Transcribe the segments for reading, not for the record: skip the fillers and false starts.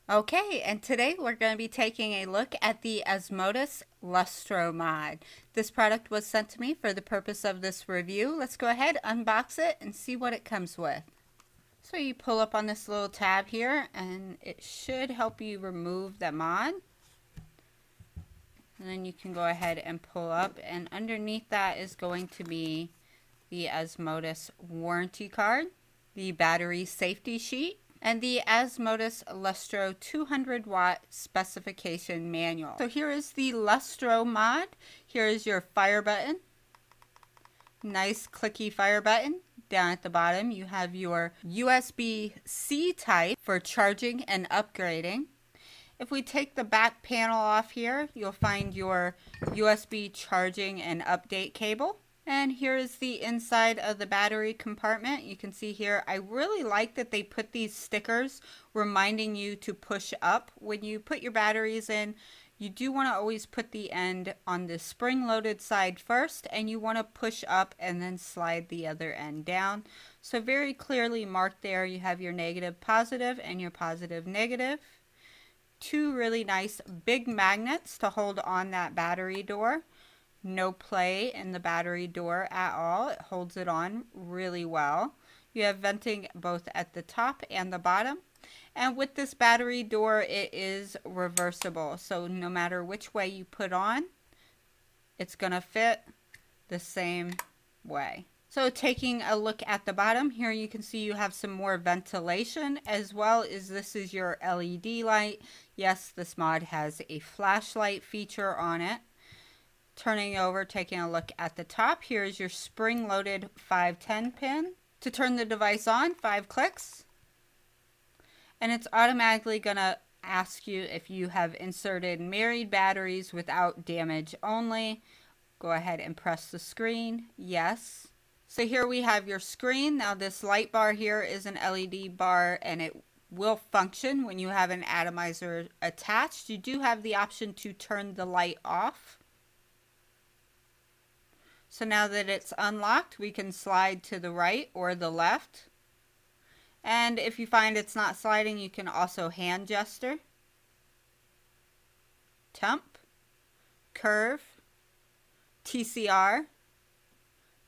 Okay, and today we're going to be taking a look at the Asmodus Lustro mod. This product was sent to me for the purpose of this review. Let's go ahead, unbox it, and see what it comes with. So you pull up on this little tab here, and it should help you remove the mod. And then you can go ahead and pull up, and underneath that is going to be the Asmodus warranty card, the battery safety sheet, and the Asmodus Lustro 200 watt specification manual. So here is the Lustro mod. Here is your fire button. Nice clicky fire button. Down at the bottom you have your USB-C type for charging and upgrading. If we take the back panel off here, you'll find your USB charging and update cable. And here is the inside of the battery compartment. You can see here, I really like that they put these stickers reminding you to push up. When you put your batteries in, you do want to always put the end on the spring-loaded side first, and you want to push up and then slide the other end down. So very clearly marked there, you have your negative positive and your positive negative. Two really nice big magnets to hold on that battery door. No play in the battery door at all. It holds it on really well. You have venting both at the top and the bottom. And with this battery door, it is reversible. So no matter which way you put on, it's going to fit the same way. So taking a look at the bottom here, you can see you have some more ventilation, as well as this is your LED light. Yes, this mod has a flashlight feature on it. Turning over, taking a look at the top, here's your spring-loaded 510 pin. To turn the device on, 5 clicks. And it's automatically going to ask you if you have inserted married batteries without damage only. Go ahead and press the screen. Yes. So here we have your screen. Now this light bar here is an LED bar, and it will function when you have an atomizer attached. You do have the option to turn the light off. So now that it's unlocked, we can slide to the right or the left. And if you find it's not sliding, you can also hand gesture, temp, curve, TCR,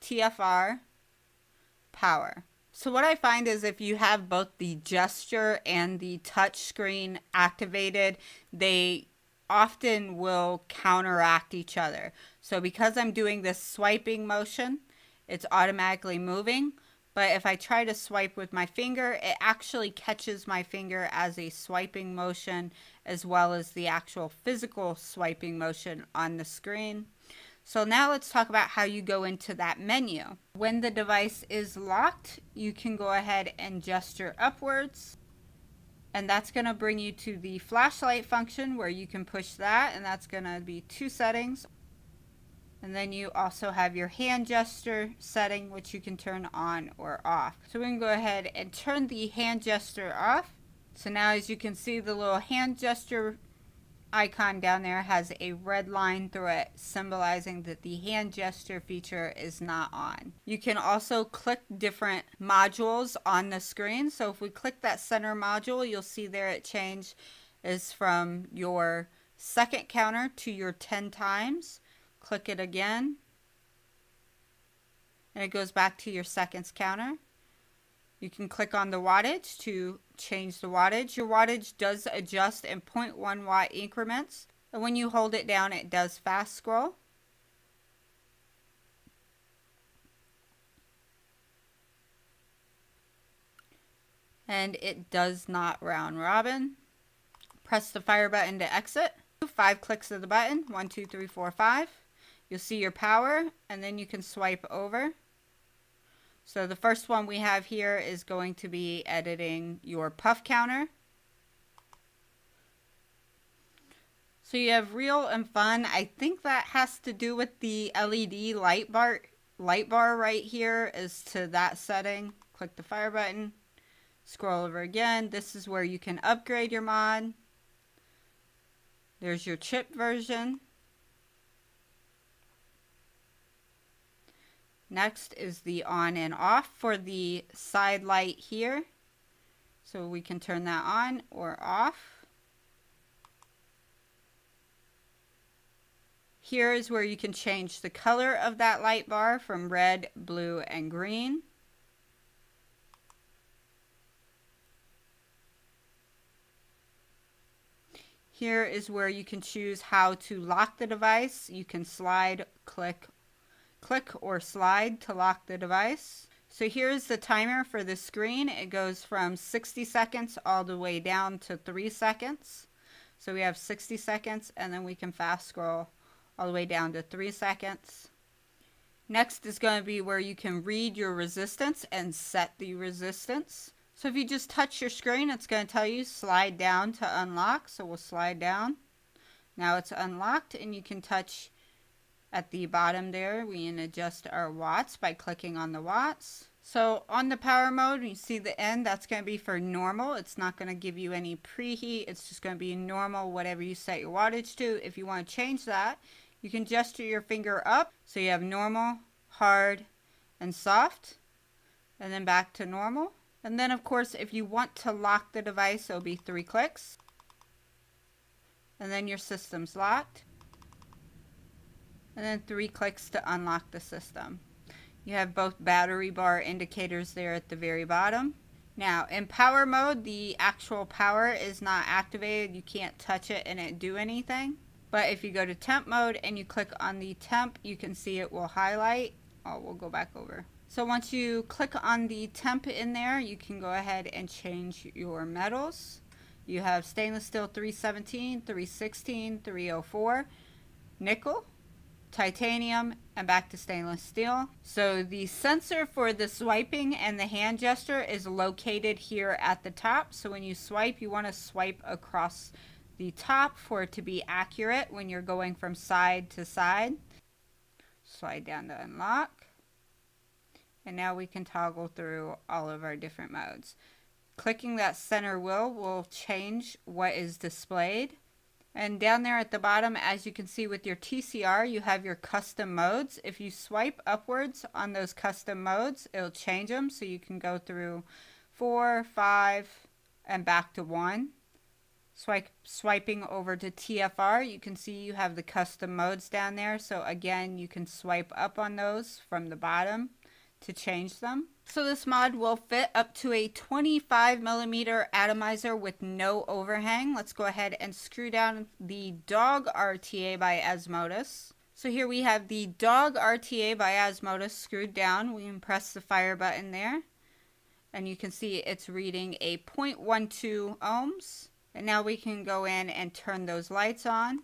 TFR, power. So what I find is if you have both the gesture and the touch screen activated, they often will counteract each other. So because I'm doing this swiping motion, it's automatically moving. But if I try to swipe with my finger, it actually catches my finger as a swiping motion, as well as the actual physical swiping motion on the screen. So now let's talk about how you go into that menu. When the device is locked, you can go ahead and gesture upwards. And that's going to bring you to the flashlight function where you can push that, and that's going to be 2 settings. And then you also have your hand gesture setting, which you can turn on or off. So we can go ahead and turn the hand gesture off. So now as you can see, the little hand gesture icon down there has a red line through it, symbolizing that the hand gesture feature is not on. You can also click different modules on the screen. So if we click that center module, you'll see there it changes from your second counter to your 10 times. Click it again, and it goes back to your seconds counter. You can click on the wattage to change the wattage. Your wattage does adjust in 0.1 watt increments. And when you hold it down, it does fast scroll. And it does not round robin. Press the fire button to exit. 5 clicks of the button. 1, 2, 3, 4, 5. You'll see your power, and then you can swipe over. So the first one we have here is going to be editing your puff counter. So you have real and fun. I think that has to do with the LED light bar right here is to that setting. Click the fire button, scroll over again. This is where you can upgrade your mod. There's your chip version. Next is the on and off for the side light here. So we can turn that on or off. Here is where you can change the color of that light bar from red, blue, and green. Here is where you can choose how to lock the device. You can slide, click, or slide to lock the device. So here's the timer for the screen. It goes from 60 seconds all the way down to 3 seconds. So we have 60 seconds, and then we can fast scroll all the way down to 3 seconds. Next is going to be where you can read your resistance and set the resistance. So if you just touch your screen, it's going to tell you slide down to unlock. So we'll slide down. Now it's unlocked, and you can touch at the bottom there. We can adjust our watts by clicking on the watts. So on the power mode, you see the end, that's going to be for normal. It's not going to give you any preheat. It's just going to be normal, whatever you set your wattage to. If you want to change that, you can gesture your finger up. So you have normal, hard, and soft, and then back to normal. And then, of course, if you want to lock the device, it'll be 3 clicks. And then your system's locked. And then 3 clicks to unlock the system. You have both battery bar indicators there at the very bottom. Now, in power mode, the actual power is not activated. You can't touch it and it do anything. But if you go to temp mode and you click on the temp, you can see it will highlight. Oh, we'll go back over. So once you click on the temp in there, you can go ahead and change your metals. You have stainless steel 317, 316, 304, nickel, titanium, and back to stainless steel. So the sensor for the swiping and the hand gesture is located here at the top. So when you swipe, you want to swipe across the top for it to be accurate when you're going from side to side. Slide down to unlock. And now we can toggle through all of our different modes. Clicking that center wheel will change what is displayed. And down there at the bottom, as you can see with your TCR, you have your custom modes. If you swipe upwards on those custom modes, it'll change them. So you can go through 4, 5, and back to 1. Swiping over to TFR, you can see you have the custom modes down there. So again, you can swipe up on those from the bottom to change them. So this mod will fit up to a 25mm atomizer with no overhang. Let's go ahead and screw down the dog RTA by Asmodus. So here we have the dog RTA by Asmodus screwed down. We can press the fire button there, and you can see it's reading a 0.12 ohms. And now we can go in and turn those lights on.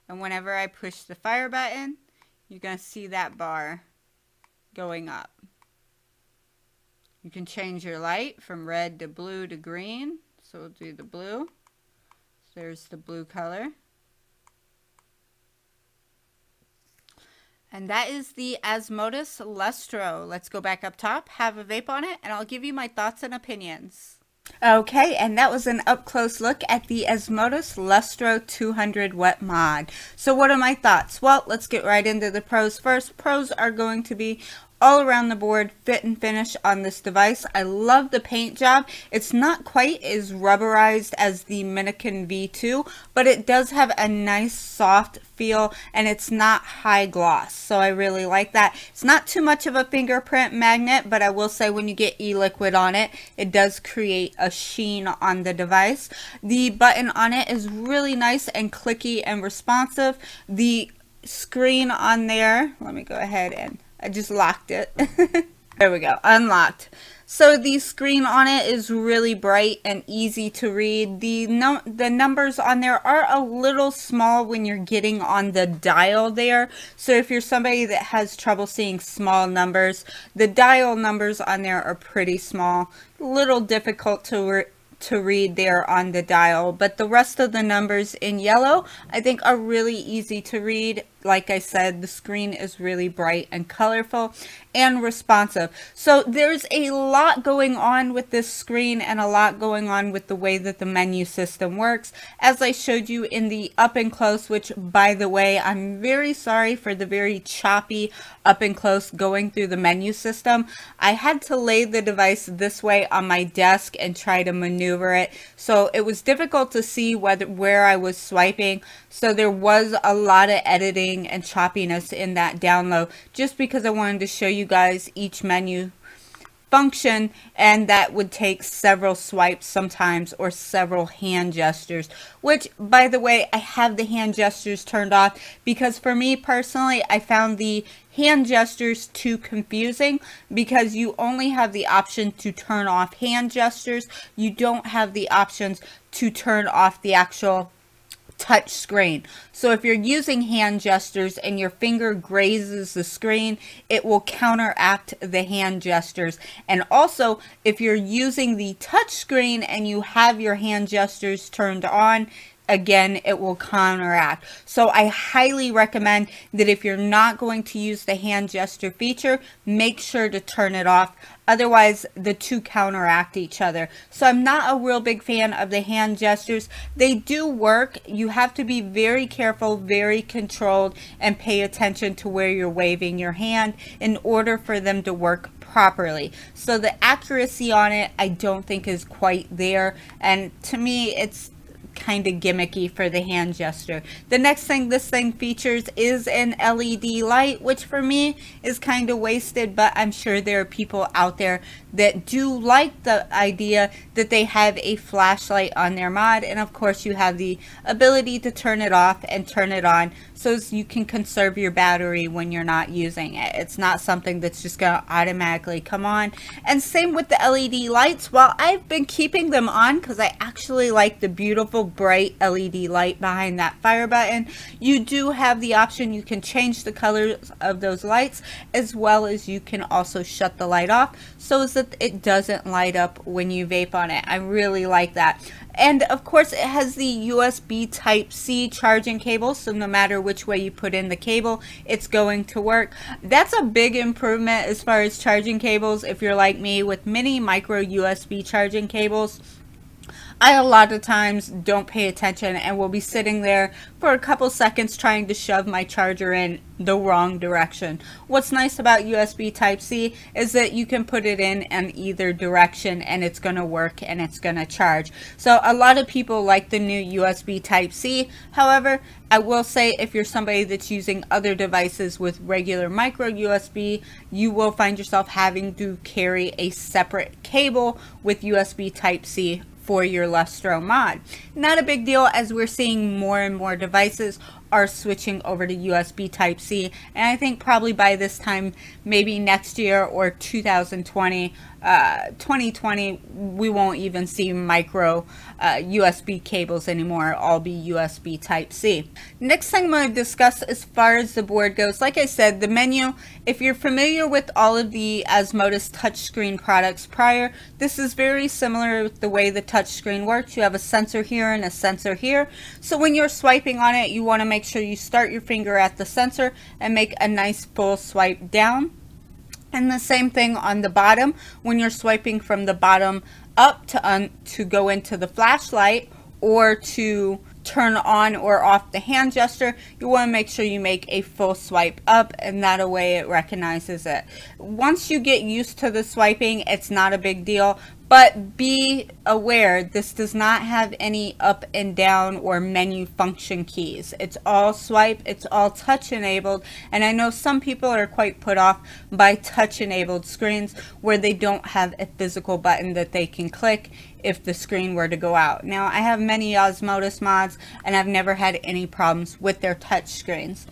And whenever I push the fire button, you're going to see that bar going up. You can change your light from red to blue to green. So we'll do the blue. So there's the blue color. And that is the Asmodus Lustro. Let's go back up top, have a vape on it, and I'll give you my thoughts and opinions. Okay, and that was an up-close look at the Asmodus Lustro 200 watt mod. So what are my thoughts? Well, let's get right into the pros first. Pros are going to be all around the board, fit and finish on this device. I love the paint job. It's not quite as rubberized as the Minikin V2, but it does have a nice soft feel, and it's not high gloss, so I really like that. It's not too much of a fingerprint magnet, but I will say when you get e-liquid on it, it does create a sheen on the device. The button on it is really nice and clicky and responsive. The screen on there, let me go ahead and I just locked it. There we go, unlocked. So the screen on it is really bright and easy to read. The numbers on there are a little small when you're getting on the dial there. So if you're somebody that has trouble seeing small numbers, the dial numbers on there are pretty small. A little difficult to read there on the dial, but the rest of the numbers in yellow I think are really easy to read. Like I said, the screen is really bright and colorful and responsive. So there's a lot going on with this screen and a lot going on with the way that the menu system works, as I showed you in the up and close, which by the way, I'm very sorry for the very choppy up and close going through the menu system. I had to lay the device this way on my desk and try to maneuver it, so it was difficult to see where I was swiping. So there was a lot of editing drying and choppiness in that down low, just because I wanted to show you guys each menu function, and that would take several swipes sometimes, or several hand gestures, which, by the way, I have the hand gestures turned off because for me personally, I found the hand gestures too confusing, because you only have the option to turn off hand gestures. You don't have the options to turn off the actual touch screen. So if you're using hand gestures and your finger grazes the screen, it will counteract the hand gestures. And also, if you're using the touch screen and you have your hand gestures turned on, again, it will counteract. So I highly recommend that if you're not going to use the hand gesture feature, make sure to turn it off. Otherwise, the two counteract each other. So I'm not a real big fan of the hand gestures. They do work. You have to be very careful, very controlled, and pay attention to where you're waving your hand in order for them to work properly. So the accuracy on it, I don't think is quite there. And to me, it's kind of gimmicky for the hand gesture. The next thing this thing features is an LED light, which for me is kind of wasted, but I'm sure there are people out there that do like the idea that they have a flashlight on their mod. And of course, you have the ability to turn it off and turn it on, so you can conserve your battery when you're not using it. It's not something that's just going to automatically come on. And same with the LED lights. While I've been keeping them on because I actually like the beautiful bright LED light behind that fire button, you do have the option. You can change the colors of those lights, as well as you can also shut the light off so that it doesn't light up when you vape on it. I really like that. And of course, it has the USB Type-C charging cable, so no matter which way you put in the cable, it's going to work. That's a big improvement as far as charging cables. If you're like me with mini micro USB charging cables, I a lot of times don't pay attention and will be sitting there for a couple seconds trying to shove my charger in the wrong direction. What's nice about USB Type-C is that you can put it in either direction and it's going to work and it's going to charge. So a lot of people like the new USB Type-C. However, I will say if you're somebody that's using other devices with regular micro USB, you will find yourself having to carry a separate cable with USB Type-C for your Lustro mod. Not a big deal, as we're seeing more and more devices are switching over to USB Type-C, and I think probably by this time, maybe next year or 2020, we won't even see micro USB cables anymore. All be USB Type-C. Next thing I'm going to discuss as far as the board goes, like I said, the menu. If you're familiar with all of the Asmodus touchscreen products prior, this is very similar with the way the touchscreen works. You have a sensor here and a sensor here. So when you're swiping on it, you want to make sure you start your finger at the sensor and make a nice full swipe down. And the same thing on the bottom. When you're swiping from the bottom up to go into the flashlight or to turn on or off the hand gesture, you want to make sure you make a full swipe up, and that way it recognizes it. Once you get used to the swiping, it's not a big deal. But be aware, this does not have any up and down or menu function keys. It's all swipe, it's all touch enabled, and I know some people are quite put off by touch enabled screens where they don't have a physical button that they can click if the screen were to go out. Now, I have many Asmodus mods and I've never had any problems with their touch screens.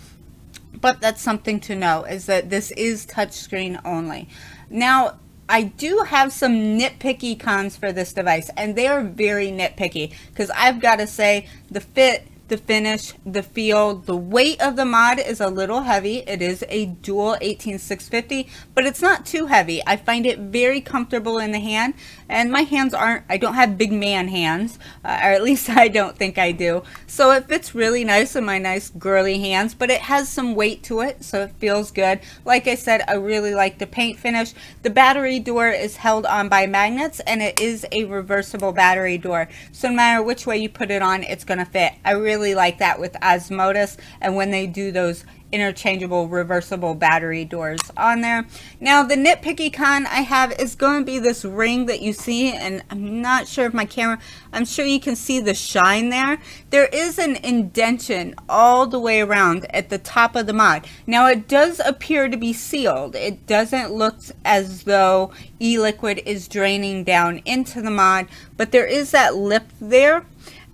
But that's something to know, is that this is touchscreen only. Now, I do have some nitpicky cons for this device, and they are very nitpicky, because I've got to say the fit, the finish, the feel, the weight of the mod is a little heavy. It is a dual 18650, but it's not too heavy. I find it very comfortable in the hand, and my hands I don't have big man hands, or at least I don't think I do. So it fits really nice in my nice girly hands, but it has some weight to it, so it feels good. Like I said, I really like the paint finish. The battery door is held on by magnets, and it is a reversible battery door. So no matter which way you put it on, it's gonna fit. I really like that with Asmodus, and when they do those interchangeable reversible battery doors on there. Now the nitpicky con I have is going to be this ring that you see, and I'm not sure if my camera, I'm sure you can see the shine there. There is an indentation all the way around at the top of the mod. Now it does appear to be sealed. It doesn't look as though e-liquid is draining down into the mod, but there is that lip there,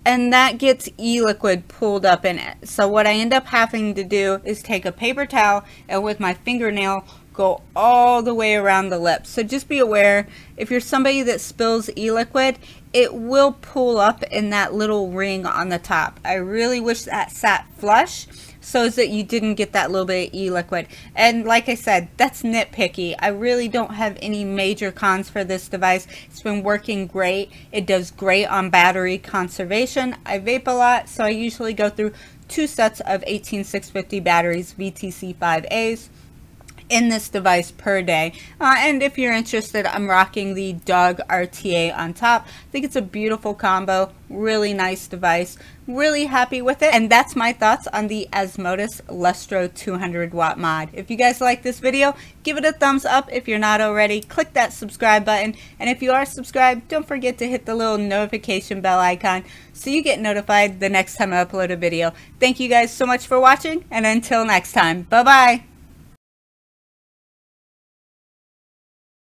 and that gets e-liquid pulled up in it. So what I end up having to do is take a paper towel and with my fingernail go all the way around the lip. So just be aware, if you're somebody that spills e-liquid, it will pull up in that little ring on the top. I really wish that sat flush so that you didn't get that little bit of e-liquid. And like I said, that's nitpicky. I really don't have any major cons for this device. It's been working great. It does great on battery conservation. I vape a lot, so I usually go through 2 sets of 18650 batteries, VTC 5As. In this device per day. And if you're interested, I'm rocking the Dog RTA on top. I think it's a beautiful combo, really nice device, really happy with it. And that's my thoughts on the Asmodus Lustro 200 watt mod. If you guys like this video, give it a thumbs up. If you're not already, click that subscribe button, and if you are subscribed, don't forget to hit the little notification bell icon so you get notified the next time I upload a video. Thank you guys so much for watching, and until next time, bye bye.